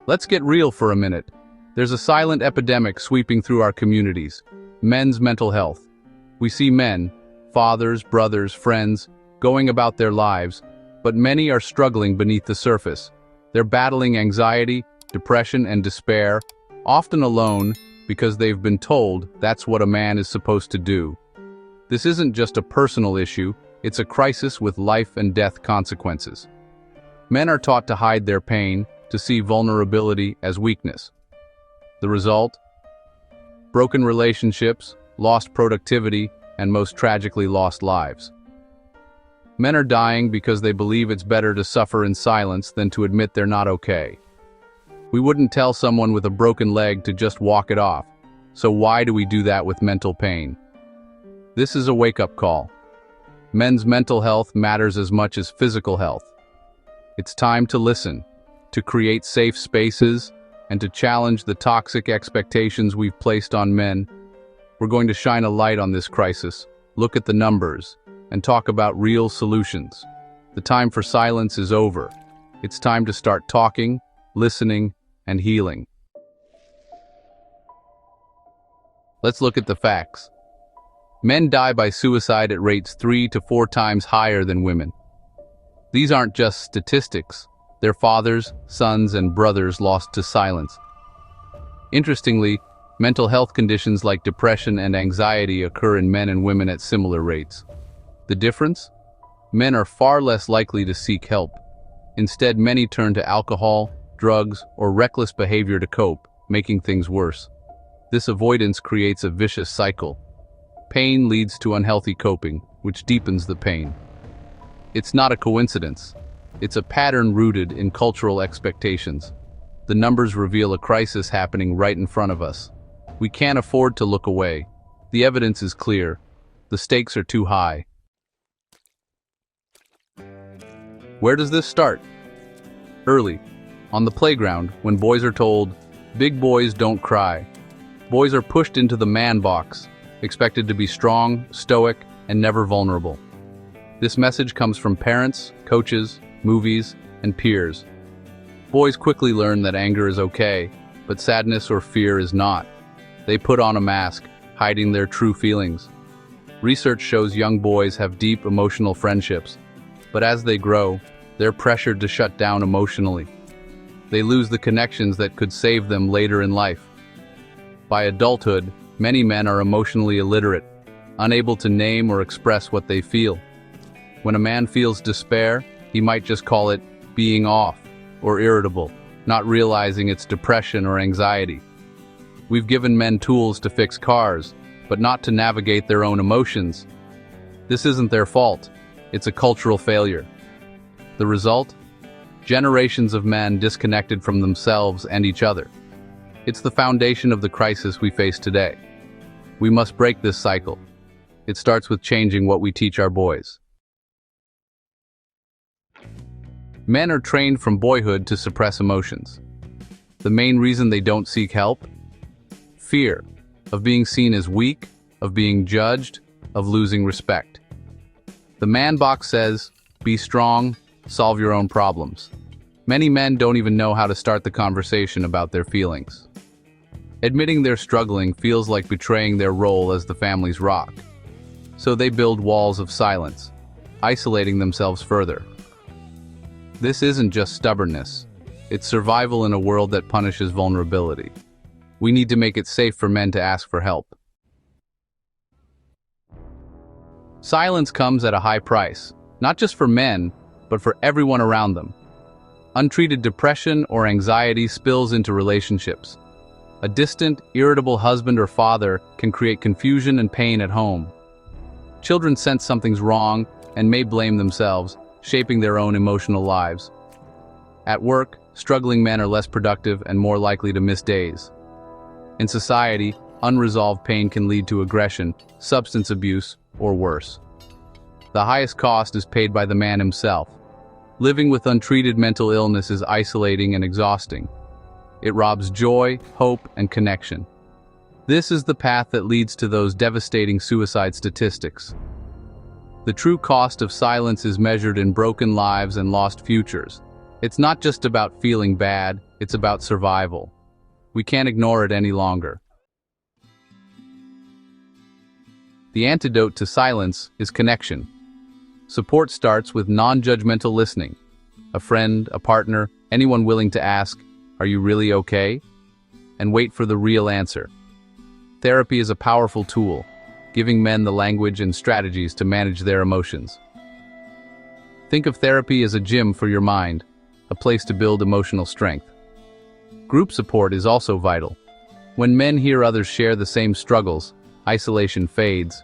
Let's get real for a minute. There's a silent epidemic sweeping through our communities: men's mental health. We see men, fathers, brothers, friends, going about their lives, but many are struggling beneath the surface. They're battling anxiety, depression, and despair, often alone because they've been told that's what a man is supposed to do. This isn't just a personal issue, it's a crisis with life and death consequences. Men are taught to hide their pain, to see vulnerability as weakness. The result? Broken relationships, lost productivity, and most tragically, lost lives. Men are dying because they believe it's better to suffer in silence than to admit they're not okay. We wouldn't tell someone with a broken leg to just walk it off, so why do we do that with mental pain? This is a wake-up call. Men's mental health matters as much as physical health. It's time to listen, to create safe spaces, and to challenge the toxic expectations we've placed on men. We're going to shine a light on this crisis, look at the numbers, and talk about real solutions. The time for silence is over. It's time to start talking, listening, and healing. Let's look at the facts. Men die by suicide at rates 3 to 4 times higher than women. These aren't just statistics. They're fathers, sons, and brothers lost to silence. Interestingly, mental health conditions like depression and anxiety occur in men and women at similar rates. The difference? Men are far less likely to seek help. Instead, many turn to alcohol, drugs, or reckless behavior to cope, making things worse. This avoidance creates a vicious cycle. Pain leads to unhealthy coping, which deepens the pain. It's not a coincidence. It's a pattern rooted in cultural expectations. The numbers reveal a crisis happening right in front of us. We can't afford to look away. The evidence is clear. The stakes are too high. Where does this start? Early. On the playground, when boys are told, "Big boys don't cry." Boys are pushed into the man box, expected to be strong, stoic, and never vulnerable. This message comes from parents, coaches, movies, and peers. Boys quickly learn that anger is okay, but sadness or fear is not. They put on a mask, hiding their true feelings. Research shows young boys have deep emotional friendships, but as they grow, they're pressured to shut down emotionally. They lose the connections that could save them later in life. By adulthood, many men are emotionally illiterate, unable to name or express what they feel. When a man feels despair, he might just call it being off or irritable, not realizing it's depression or anxiety. We've given men tools to fix cars, but not to navigate their own emotions. This isn't their fault. It's a cultural failure. The result? Generations of men disconnected from themselves and each other. It's the foundation of the crisis we face today. We must break this cycle. It starts with changing what we teach our boys. Men are trained from boyhood to suppress emotions. The main reason they don't seek help? Fear of being seen as weak, of being judged, of losing respect. The man box says, be strong, solve your own problems. Many men don't even know how to start the conversation about their feelings. Admitting they're struggling feels like betraying their role as the family's rock. So they build walls of silence, isolating themselves further. This isn't just stubbornness. It's survival in a world that punishes vulnerability. We need to make it safe for men to ask for help. Silence comes at a high price, not just for men, but for everyone around them. Untreated depression or anxiety spills into relationships. A distant, irritable husband or father can create confusion and pain at home. Children sense something's wrong and may blame themselves, shaping their own emotional lives. At work, struggling men are less productive and more likely to miss days. In society, unresolved pain can lead to aggression, substance abuse, or worse. The highest cost is paid by the man himself. Living with untreated mental illness is isolating and exhausting. It robs joy, hope, and connection. This is the path that leads to those devastating suicide statistics. The true cost of silence is measured in broken lives and lost futures. It's not just about feeling bad, It's about survival. We can't ignore it any longer. The antidote to silence is connection. Support starts with non-judgmental listening. A friend, a partner, anyone willing to ask, "Are you really okay?" And wait for the real answer. Therapy is a powerful tool, giving men the language and strategies to manage their emotions. Think of therapy as a gym for your mind, a place to build emotional strength. Group support is also vital. When men hear others share the same struggles, isolation fades.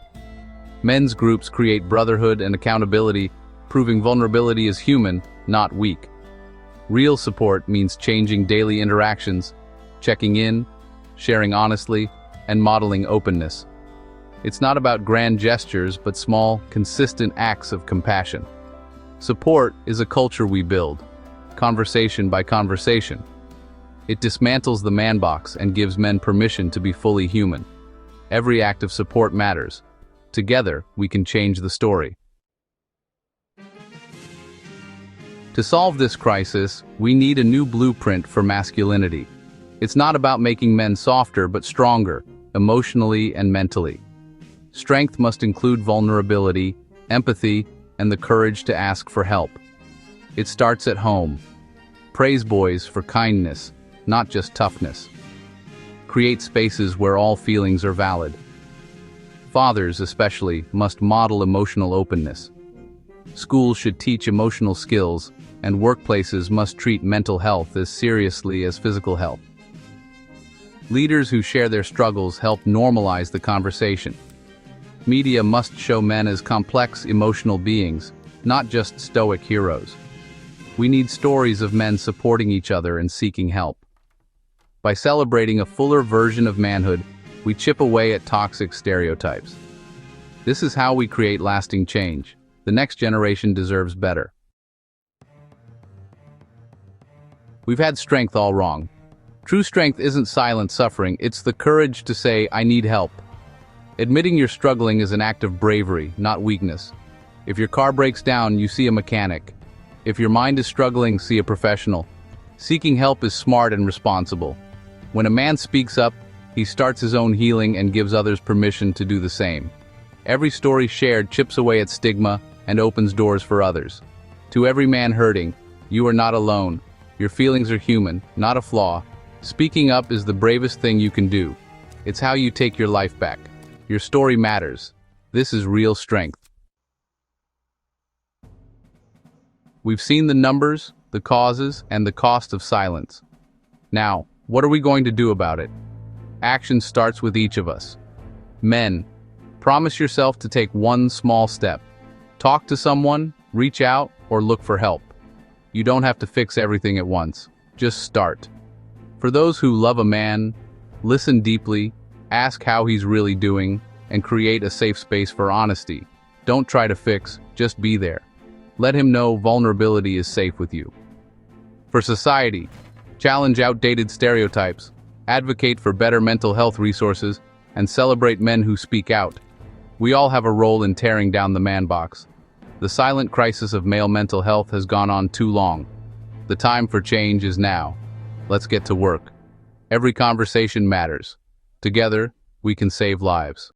Men's groups create brotherhood and accountability, proving vulnerability is human, not weak. Real support means changing daily interactions, checking in, sharing honestly, and modeling openness. It's not about grand gestures, but small, consistent acts of compassion. Support is a culture we build, conversation by conversation. It dismantles the man box and gives men permission to be fully human. Every act of support matters. Together, we can change the story. To solve this crisis, we need a new blueprint for masculinity. It's not about making men softer but stronger, emotionally and mentally. Strength must include vulnerability, empathy, and the courage to ask for help. It starts at home. Praise boys for kindness, not just toughness. Create spaces where all feelings are valid. Fathers, especially, must model emotional openness. Schools should teach emotional skills, and workplaces must treat mental health as seriously as physical health. Leaders who share their struggles help normalize the conversation. Media must show men as complex, emotional beings, not just stoic heroes. We need stories of men supporting each other and seeking help. By celebrating a fuller version of manhood, we chip away at toxic stereotypes. This is how we create lasting change. The next generation deserves better. We've had strength all wrong. True strength isn't silent suffering, it's the courage to say, "I need help." Admitting you're struggling is an act of bravery, not weakness. If your car breaks down, you see a mechanic. If your mind is struggling, see a professional. Seeking help is smart and responsible. When a man speaks up, he starts his own healing and gives others permission to do the same. Every story shared chips away at stigma and opens doors for others. To every man hurting, you are not alone. Your feelings are human, not a flaw. Speaking up is the bravest thing you can do. It's how you take your life back. Your story matters. This is real strength. We've seen the numbers, the causes, and the cost of silence. Now, what are we going to do about it? Action starts with each of us. Men, promise yourself to take one small step. Talk to someone, reach out, or look for help. You don't have to fix everything at once. Just start. For those who love a man, listen deeply, ask how he's really doing, and create a safe space for honesty. Don't try to fix, just be there. Let him know vulnerability is safe with you. For society, challenge outdated stereotypes, advocate for better mental health resources, and celebrate men who speak out. We all have a role in tearing down the man box. The silent crisis of male mental health has gone on too long. The time for change is now. Let's get to work. Every conversation matters. Together, we can save lives.